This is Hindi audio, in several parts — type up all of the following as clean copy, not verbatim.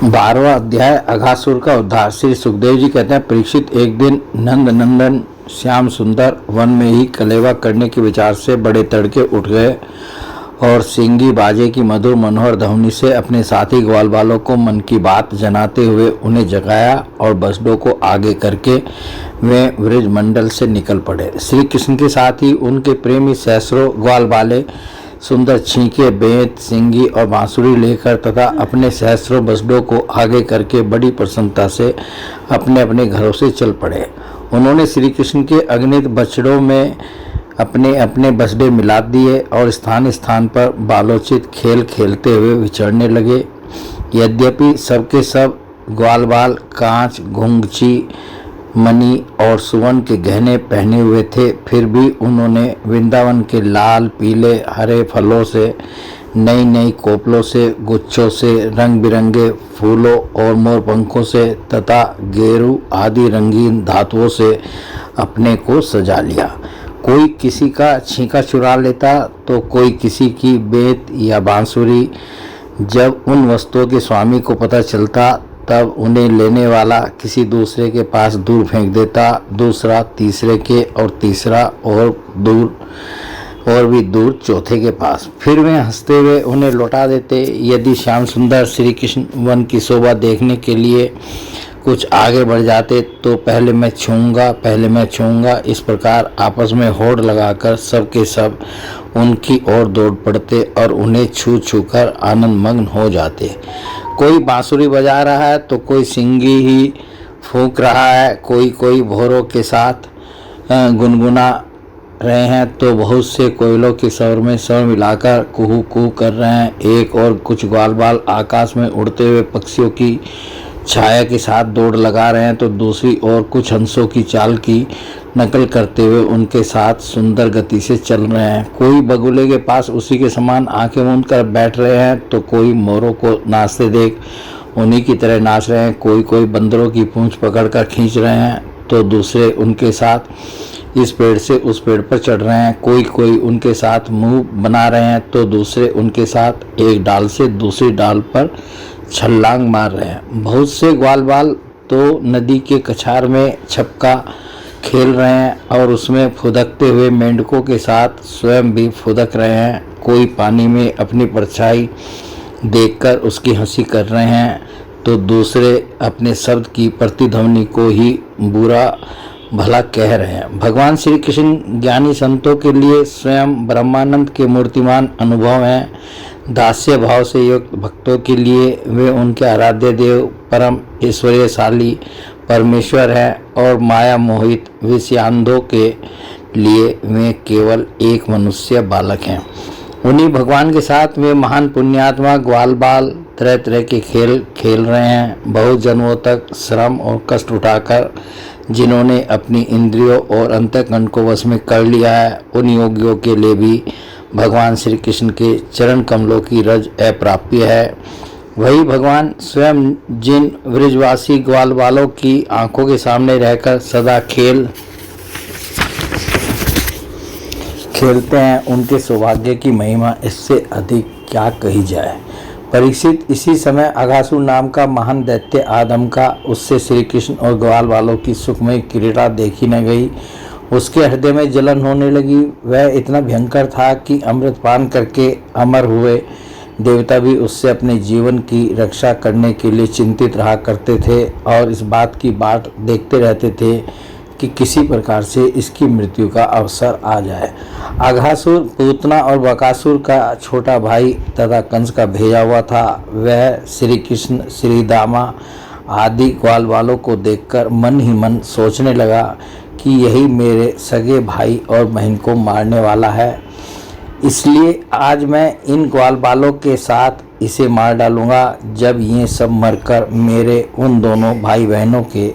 12वां अध्याय अघासुर का उद्धार। श्री सुखदेव जी कहते हैं, परीक्षित, एक दिन नंद नंदन श्याम सुंदर वन में ही कलेवा करने के विचार से बड़े तड़के उठ गए और सिंगी बाजे की मधुर मनोहर ध्वनि से अपने साथी ग्वाल बालों को मन की बात जनाते हुए उन्हें जगाया और बछड़ों को आगे करके वे ब्रज मंडल से निकल पड़े। श्री कृष्ण के साथ ही उनके प्रेमी सहस्रों ग्वाल बाले सुंदर छींके, बेंत, सिंगी और बांसुरी लेकर तथा अपने सहस्रों बछड़ों को आगे करके बड़ी प्रसन्नता से अपने अपने घरों से चल पड़े। उन्होंने श्री कृष्ण के अगणित बछड़ों में अपने अपने बछड़े मिला दिए और स्थान स्थान पर बालोचित खेल खेलते हुए विचरने लगे। यद्यपि सबके सब ग्वाल बाल कांच, घुंघची, मणि और सुवर्ण के गहने पहने हुए थे, फिर भी उन्होंने वृंदावन के लाल, पीले, हरे फलों से, नई नई कोपलों से, गुच्छों से, रंग बिरंगे फूलों और मोर पंखों से तथा गेरू आदि रंगीन धातुओं से अपने को सजा लिया। कोई किसी का छींका चुरा लेता तो कोई किसी की बेंत या बांसुरी। जब उन वस्तुओं के स्वामी को पता चलता तब उन्हें लेने वाला किसी दूसरे के पास दूर फेंक देता, दूसरा तीसरे के और तीसरा और भी दूर चौथे के पास। फिर वे हंसते हुए उन्हें लौटा देते। यदि श्याम सुंदर श्री कृष्ण वन की शोभा देखने के लिए कुछ आगे बढ़ जाते तो पहले मैं छूऊंगा, पहले मैं छूऊंगा, इस प्रकार आपस में होड़ लगाकर सब के सब उनकी ओर दौड़ पड़ते और उन्हें छू छू कर आनंद मग्न हो जाते। कोई बांसुरी बजा रहा है तो कोई सिंगी ही फूंक रहा है, कोई भोरों के साथ गुनगुना रहे हैं तो बहुत से कोयलों के स्वर में स्वर मिलाकर कुहू कुहू कर रहे हैं। एक और कुछ ग्वाल बाल आकाश में उड़ते हुए पक्षियों की छाया के साथ दौड़ लगा रहे हैं तो दूसरी ओर कुछ हंसों की चाल की नकल करते हुए उनके साथ सुंदर गति से चल रहे हैं। कोई बगुले के पास उसी के समान आंखें मूंद कर बैठ रहे हैं तो कोई मोरों को नाचते देख उन्हीं की तरह नाच रहे हैं। कोई बंदरों की पूंछ पकड़कर खींच रहे हैं तो दूसरे उनके साथ इस पेड़ से उस पेड़ पर चढ़ रहे हैं। कोई उनके साथ मुंह बना रहे हैं तो दूसरे उनके साथ एक डाल से दूसरी डाल पर छलांग मार रहे हैं। बहुत से ग्वाल बाल तो नदी के कछार में छपका खेल रहे हैं और उसमें फुदकते हुए मेंढकों के साथ स्वयं भी फुदक रहे हैं। कोई पानी में अपनी परछाई देखकर उसकी हंसी कर रहे हैं तो दूसरे अपने शब्द की प्रतिध्वनि को ही बुरा भला कह रहे हैं। भगवान श्री कृष्ण ज्ञानी संतों के लिए स्वयं ब्रह्मानंद के मूर्तिमान अनुभव हैं। दास्य भाव से युक्त भक्तों के लिए वे उनके आराध्य देव परम ऐश्वर्यशाली परमेश्वर है और माया मोहित विषयांधों के लिए वे केवल एक मनुष्य बालक हैं। उन्हीं भगवान के साथ वे महान पुण्यात्मा ग्वाल बाल तरह तरह के खेल खेल रहे हैं। बहुत जन्मों तक श्रम और कष्ट उठाकर जिन्होंने अपनी इंद्रियों और अंतःकरण को वश में कर लिया है, उन योगियों के लिए भी भगवान श्री कृष्ण के चरण कमलों की रज अप्राप्य है। वही भगवान स्वयं जिन ब्रजवासी ग्वाल बालों की आंखों के सामने रहकर सदा खेलते हैं, उनके सौभाग्य की महिमा इससे अधिक क्या कही जाए। परीक्षित, इसी समय अघासुर नाम का महान दैत्य आदम का उससे श्री कृष्ण और ग्वाल बालों की सुखमय क्रीड़ा देखी न गई। उसके हृदय में जलन होने लगी। वह इतना भयंकर था कि अमृत पान करके अमर हुए देवता भी उससे अपने जीवन की रक्षा करने के लिए चिंतित रहा करते थे और इस बात की बाट देखते रहते थे कि किसी प्रकार से इसकी मृत्यु का अवसर आ जाए। अघासुर पूतना और बकासुर का छोटा भाई तथा कंस का भेजा हुआ था। वह श्री कृष्ण, श्री दामा आदि ग्वाल बालों को देखकर मन ही मन सोचने लगा कि यही मेरे सगे भाई और बहन को मारने वाला है, इसलिए आज मैं इन ग्वाल बालों के साथ इसे मार डालूंगा। जब ये सब मरकर मेरे उन दोनों भाई बहनों के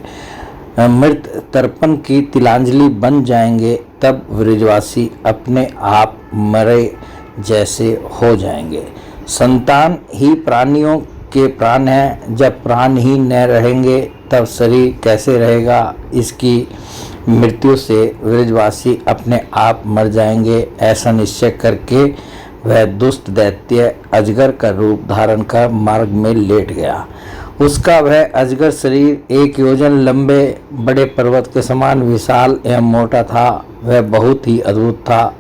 मृत तर्पण की तिलांजलि बन जाएंगे तब ब्रजवासी अपने आप मरे जैसे हो जाएंगे। संतान ही प्राणियों के प्राण हैं, जब प्राण ही न रहेंगे तब शरीर कैसे रहेगा। इसकी मृत्यु से ब्रजवासी अपने आप मर जाएंगे। ऐसा निश्चय करके वह दुष्ट दैत्य अजगर का रूप धारण कर मार्ग में लेट गया। उसका वह अजगर शरीर 1 योजन लंबे बड़े पर्वत के समान विशाल एवं मोटा था। वह बहुत ही अद्भुत था।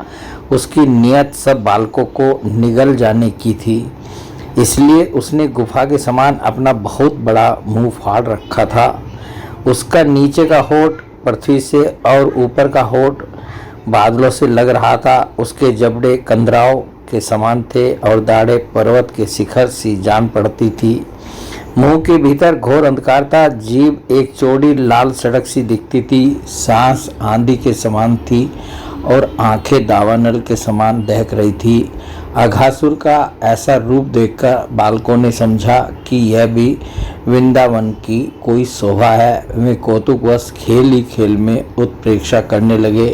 उसकी नियत सब बालकों को निगल जाने की थी, इसलिए उसने गुफा के समान अपना बहुत बड़ा मुंह फाड़ रखा था। उसका नीचे का होठ पृथ्वी से और ऊपर का होठ बादलों से लग रहा था। उसके जबड़े कंदराओं के समान थे और दाढ़ें पर्वत के शिखर सी जान पड़ती थी। मुंह के भीतर घोर अंधकार था। जीभ एक चौड़ी लाल सड़क सी दिखती थी। सांस आंधी के समान थी और आंखें दावानल के समान दहक रही थी। अघासुर का ऐसा रूप देखकर बालकों ने समझा कि यह भी वृंदावन की कोई शोभा है। वे कौतुकवश खेल ही खेल में उत्प्रेक्षा करने लगे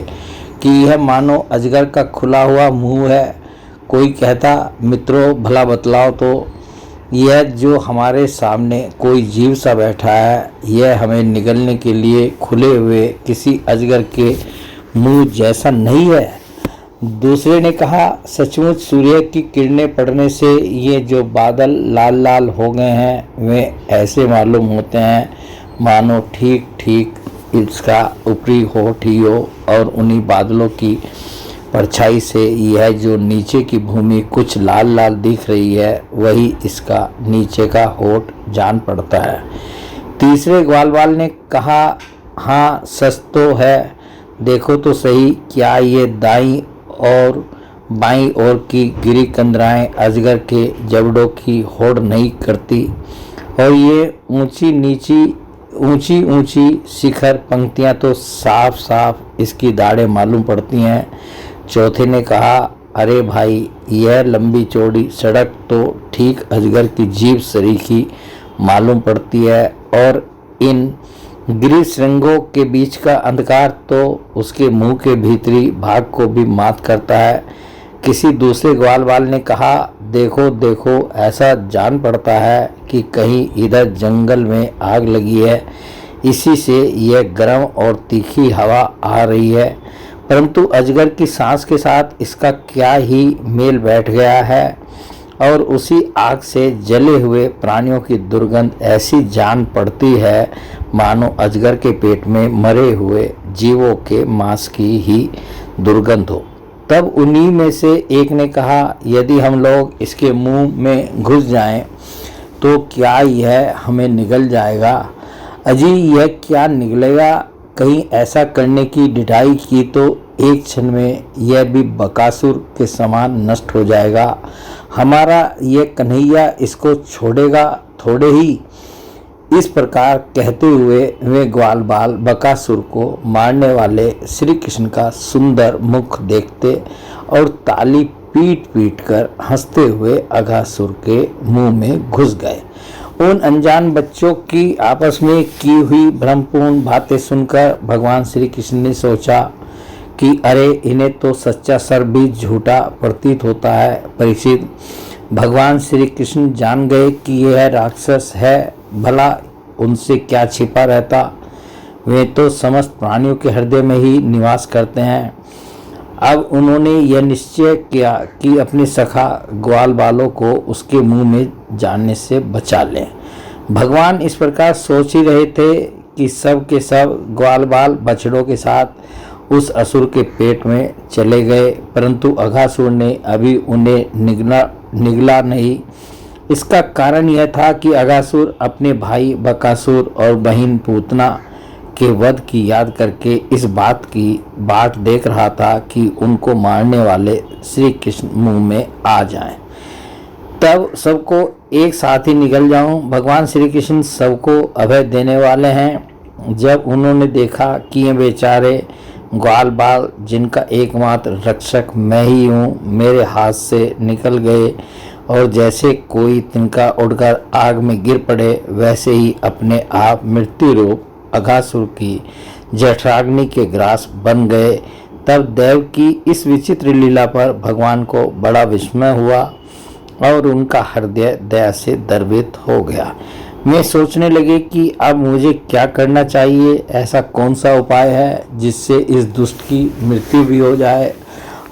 कि यह मानो अजगर का खुला हुआ मुंह है। कोई कहता, मित्रों भला बतलाओ तो, यह जो हमारे सामने कोई जीव सा बैठा है, यह हमें निगलने के लिए खुले हुए किसी अजगर के मुंह जैसा नहीं है। दूसरे ने कहा, सचमुच सूर्य की किरणें पड़ने से ये जो बादल लाल लाल हो गए हैं, वे ऐसे मालूम होते हैं मानो ठीक ठीक इसका ऊपरी होठ ही हो, और उन्हीं बादलों की परछाई से यह जो नीचे की भूमि कुछ लाल लाल दिख रही है, वही इसका नीचे का होठ जान पड़ता है। तीसरे ग्वालवाल ने कहा, हाँ सच तो है, देखो तो सही, क्या ये दाईं और बाईं ओर की गिरी कंदराएं अजगर के जबड़ों की होड़ नहीं करती, और ये ऊंची ऊंची शिखर पंक्तियां तो साफ साफ इसकी दाढ़ें मालूम पड़ती हैं। चौथे ने कहा, अरे भाई, यह लंबी चौड़ी सड़क तो ठीक अजगर की जीभ सरीखी मालूम पड़ती है, और इन गिरी श्रृंगों के बीच का अंधकार तो उसके मुंह के भीतरी भाग को भी मात करता है। किसी दूसरे ग्वालवाल ने कहा, देखो देखो, ऐसा जान पड़ता है कि कहीं इधर जंगल में आग लगी है, इसी से यह गर्म और तीखी हवा आ रही है। परंतु अजगर की सांस के साथ इसका क्या ही मेल बैठ गया है, और उसी आग से जले हुए प्राणियों की दुर्गंध ऐसी जान पड़ती है मानो अजगर के पेट में मरे हुए जीवों के मांस की ही दुर्गंध हो। तब उन्हीं में से एक ने कहा, यदि हम लोग इसके मुंह में घुस जाएं तो क्या यह हमें निगल जाएगा? अजी, यह क्या निगलेगा? कहीं ऐसा करने की ढिठाई की तो एक क्षण में यह भी बकासुर के समान नष्ट हो जाएगा। हमारा यह कन्हैया इसको छोड़ेगा थोड़े ही। इस प्रकार कहते हुए वे ग्वालवाल बकासुर को मारने वाले श्री कृष्ण का सुंदर मुख देखते और ताली पीट पीट कर हंसते हुए अघासुर के मुंह में घुस गए। उन अनजान बच्चों की आपस में की हुई भ्रमपूर्ण बातें सुनकर भगवान श्री कृष्ण ने सोचा कि अरे, इन्हें तो सच्चा सर भी झूठा प्रतीत होता है। परीक्षित, भगवान श्री कृष्ण जान गए कि यह राक्षस है, भला उनसे क्या छिपा रहता? वे तो समस्त प्राणियों के हृदय में ही निवास करते हैं। अब उन्होंने यह निश्चय किया कि अपने सखा ग्वालवालों को उसके मुंह में जाने से बचा लें। भगवान इस प्रकार सोच ही रहे थे कि सब के सब ग्वालवाल बछड़ों के साथ उस असुर के पेट में चले गए, परंतु अघासुर ने अभी उन्हें निगला नहीं। इसका कारण यह था कि अघासुर अपने भाई बकासुर और बहन पूतना के वध की याद करके इस बात की बाट देख रहा था कि उनको मारने वाले श्री कृष्ण मुंह में आ जाएं। तब सबको एक साथ ही निगल जाऊं। भगवान श्री कृष्ण सबको अभय देने वाले हैं। जब उन्होंने देखा कि ये बेचारे ग्वालवाल, जिनका एकमात्र रक्षक मैं ही हूँ, मेरे हाथ से निकल गए और जैसे कोई तिनका उड़कर आग में गिर पड़े, वैसे ही अपने आप मृत्यु रूप अघासुर की जठराग्नि के ग्रास बन गए, तब देव की इस विचित्र लीला पर भगवान को बड़ा विस्मय हुआ और उनका हृदय दया से द्रवित हो गया। वे सोचने लगे कि अब मुझे क्या करना चाहिए, ऐसा कौन सा उपाय है जिससे इस दुष्ट की मृत्यु भी हो जाए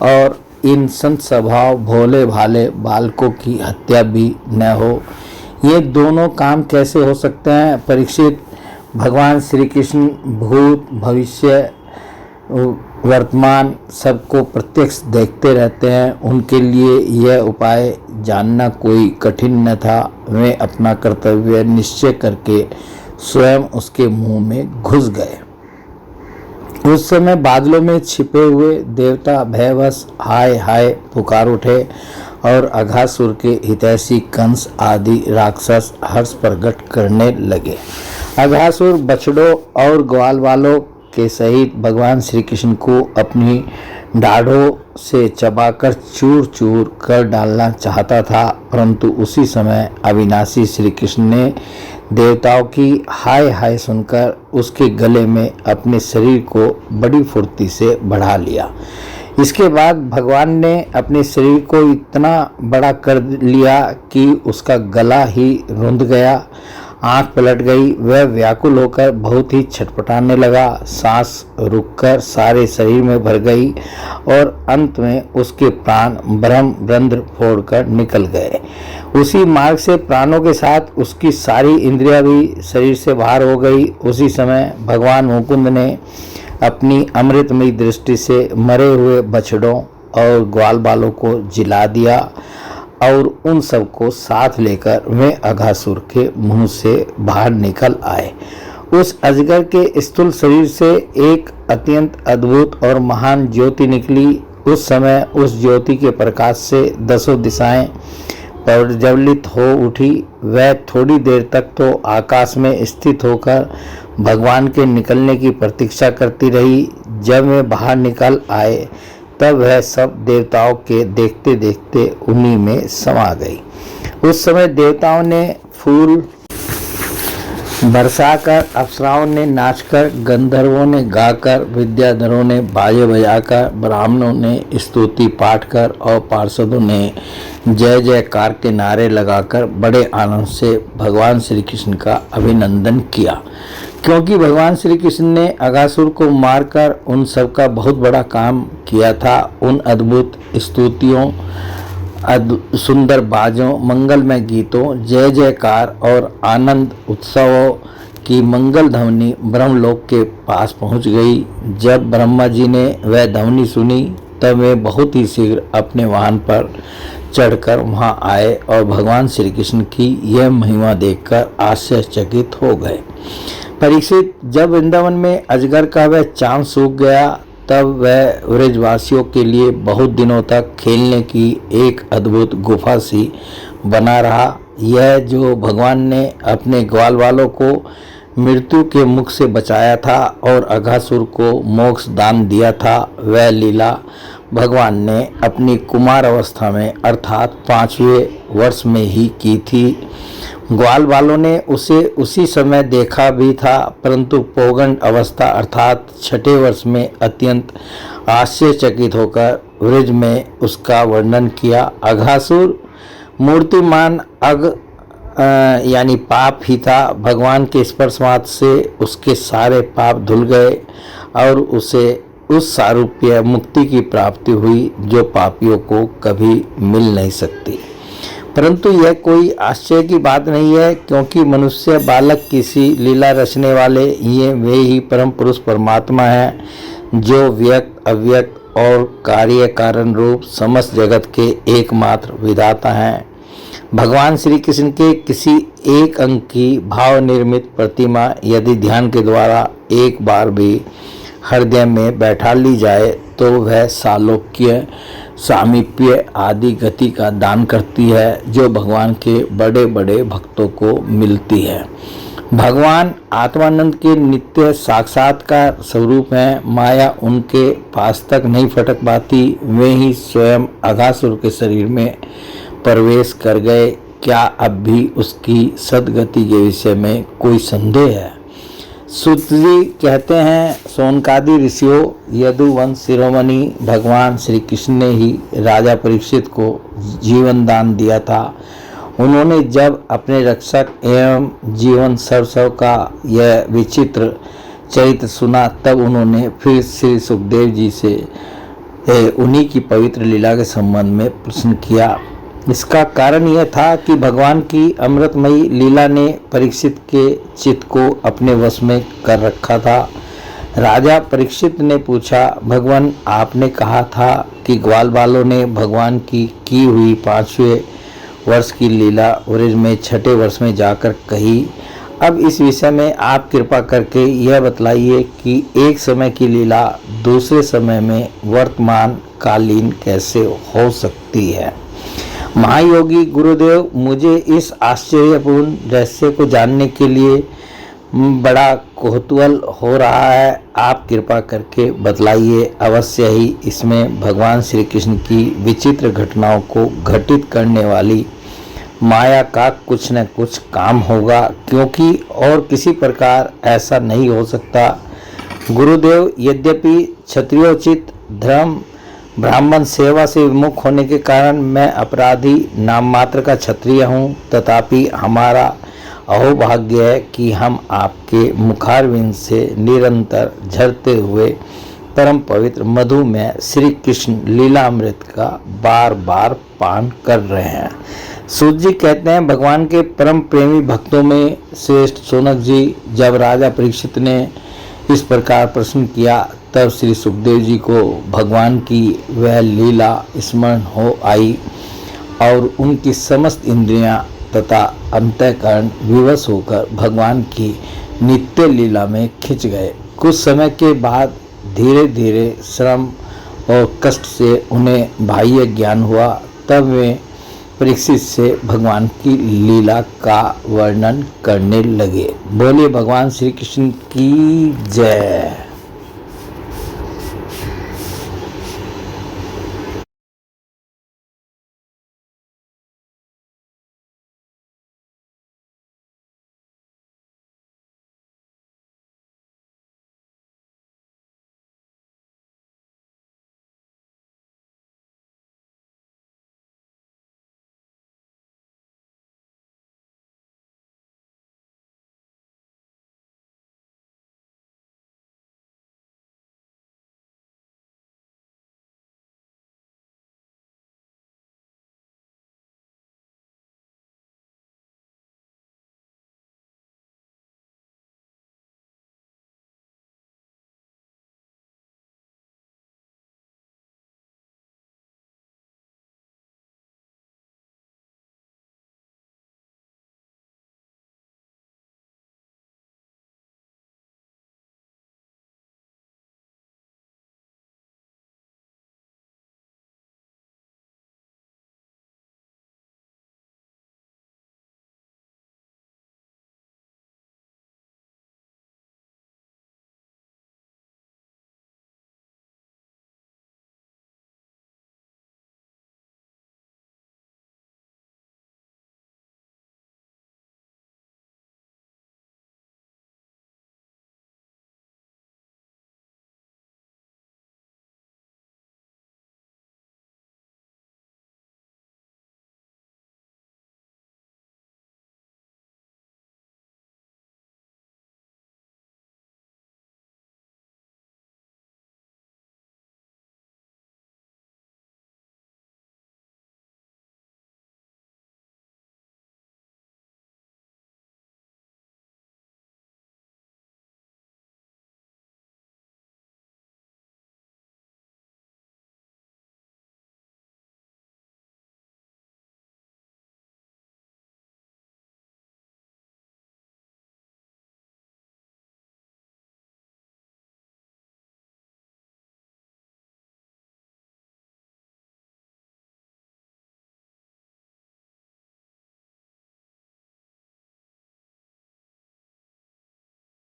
और इन संत स्वभाव भोले भाले बालकों की हत्या भी न हो। ये दोनों काम कैसे हो सकते हैं? परीक्षित, भगवान श्री कृष्ण भूत भविष्य वर्तमान सबको प्रत्यक्ष देखते रहते हैं। उनके लिए यह उपाय जानना कोई कठिन न था। वे अपना कर्तव्य निश्चय करके स्वयं उसके मुंह में घुस गए। उस समय बादलों में छिपे हुए देवता भयवश हाय हाय पुकार उठे और अघासुर के हितैषी कंस आदि राक्षस हर्ष प्रकट करने लगे। अघासुर बछड़ों और ग्वाल वालों के सहित भगवान श्री कृष्ण को अपनी दाढ़ों से चबाकर चूर चूर कर डालना चाहता था, परंतु उसी समय अविनाशी श्री कृष्ण ने देवताओं की हाय हाय सुनकर उसके गले में अपने शरीर को बड़ी फुर्ती से बढ़ा लिया। इसके बाद भगवान ने अपने शरीर को इतना बड़ा कर लिया कि उसका गला ही रुंध गया, आंख पलट गई। वह व्याकुल होकर बहुत ही छटपटाने लगा, सांस रुककर सारे शरीर में भर गई और अंत में उसके प्राण ब्रह्मरंध्र फोड़कर निकल गए। उसी मार्ग से प्राणों के साथ उसकी सारी इंद्रियां भी शरीर से बाहर हो गई। उसी समय भगवान मुकुंद ने अपनी अमृतमयी दृष्टि से मरे हुए बछड़ों और ग्वाल बालों को जिला दिया और उन सबको साथ लेकर वे अघासुर के मुंह से बाहर निकल आए। उस अजगर के स्थूल शरीर से एक अत्यंत अद्भुत और महान ज्योति निकली। उस समय उस ज्योति के प्रकाश से 10 दिशाएं प्रज्वलित हो उठी। वह थोड़ी देर तक तो आकाश में स्थित होकर भगवान के निकलने की प्रतीक्षा करती रही। जब वे बाहर निकल आए तब वह सब देवताओं के देखते देखते उन्हीं में समा गई। उस समय देवताओं ने फूल बरसाकर, अप्सराओं ने नाचकर, गंधर्वों ने गाकर, विद्याधरों ने बाजे बजाकर, ब्राह्मणों ने स्तुति पाठ कर और पार्षदों ने जय जयकार के नारे लगाकर बड़े आनंद से भगवान श्री कृष्ण का अभिनंदन किया, क्योंकि भगवान श्री कृष्ण ने अघासुर को मारकर उन सब का बहुत बड़ा काम किया था। उन अद्भुत स्तुतियों, सुंदर बाजों, मंगलमय गीतों, जय जयकार और आनंद उत्सवों की मंगल ध्वनि ब्रह्मलोक के पास पहुंच गई। जब ब्रह्मा जी ने वह ध्वनि सुनी तब वे बहुत ही शीघ्र अपने वाहन पर चढ़कर वहां आए और भगवान श्री कृष्ण की यह महिमा देखकर आश्चर्यचकित हो गए। परीक्षित, जब वृंदावन में अजगर का वह चांद सूख गया तब वह व्रजवासियों के लिए बहुत दिनों तक खेलने की एक अद्भुत गुफा सी बना रहा। यह जो भगवान ने अपने ग्वाल वालों को मृत्यु के मुख से बचाया था और अघासुर को मोक्ष दान दिया था, वह लीला भगवान ने अपनी कुमार अवस्था में अर्थात 5वें वर्ष में ही की थी। ग्वाल वालों ने उसे उसी समय देखा भी था, परंतु पौगंड अवस्था अर्थात 6ठे वर्ष में अत्यंत आश्चर्यचकित होकर व्रज में उसका वर्णन किया। अघासुर मूर्तिमान यानी पाप ही था। भगवान के स्पर्श मात्र से उसके सारे पाप धुल गए और उसे उस सारूप्य मुक्ति की प्राप्ति हुई जो पापियों को कभी मिल नहीं सकती। परंतु यह कोई आश्चर्य की बात नहीं है, क्योंकि मनुष्य बालक किसी लीला रचने वाले ये वे ही परम पुरुष परमात्मा हैं जो व्यक्त अव्यक्त और कार्य कारण रूप समस्त जगत के एकमात्र विधाता हैं। भगवान श्री कृष्ण के किसी एक अंग की भाव निर्मित प्रतिमा यदि ध्यान के द्वारा एक बार भी हृदय में बैठा ली जाए तो वह सालोक्य, सामीप्य आदि गति का दान करती है जो भगवान के बड़े बड़े भक्तों को मिलती है। भगवान आत्मानंद के नित्य साक्षात्कार स्वरूप हैं। माया उनके पास तक नहीं फटक पाती। वे ही स्वयं अघासुर के शरीर में प्रवेश कर गए। क्या अब भी उसकी सदगति के विषय में कोई संदेह है? सूत जी कहते हैं, सोनकादि ऋषियों यदुवंश शिरोमणि भगवान श्री कृष्ण ने ही राजा परीक्षित को जीवन दान दिया था। उन्होंने जब अपने रक्षक एवं जीवन सर्वस्व का यह विचित्र चरित्र सुना तब उन्होंने फिर श्री सुखदेव जी से उन्हीं की पवित्र लीला के संबंध में प्रश्न किया। इसका कारण यह था कि भगवान की अमृतमयी लीला ने परीक्षित के चित्त को अपने वश में कर रखा था। राजा परीक्षित ने पूछा, भगवान आपने कहा था कि ग्वाल बालों ने भगवान की हुई 5वें वर्ष की लीला व्रज में 6ठे वर्ष में जाकर कही। अब इस विषय में आप कृपा करके यह बतलाइए कि एक समय की लीला दूसरे समय में वर्तमान कालीन कैसे हो सकती है। महायोगी गुरुदेव, मुझे इस आश्चर्यपूर्ण रहस्य को जानने के लिए बड़ा कौतूहल हो रहा है। आप कृपा करके बतलाइए। अवश्य ही इसमें भगवान श्री कृष्ण की विचित्र घटनाओं को घटित करने वाली माया का कुछ न कुछ काम होगा, क्योंकि और किसी प्रकार ऐसा नहीं हो सकता। गुरुदेव, यद्यपि क्षत्रियोचित धर्म ब्राह्मण सेवा से विमुख होने के कारण मैं अपराधी नाम मात्र का क्षत्रिय हूँ, तथापि हमारा अहोभाग्य है कि हम आपके मुखारविंद से निरंतर झरते हुए परम पवित्र मधु में श्री कृष्ण लीलामृत का बार बार पान कर रहे हैं। सूत जी कहते हैं, भगवान के परम प्रेमी भक्तों में श्रेष्ठ सोनक जी, जब राजा परीक्षित ने इस प्रकार प्रश्न किया तब श्री सुखदेव जी को भगवान की वह लीला स्मरण हो आई और उनकी समस्त इंद्रियां तथा अंतःकरण विवश होकर भगवान की नित्य लीला में खिंच गए। कुछ समय के बाद धीरे धीरे श्रम और कष्ट से उन्हें बाह्य ज्ञान हुआ। तब वे परीक्षित से भगवान की लीला का वर्णन करने लगे। बोलिए भगवान श्री कृष्ण की जय।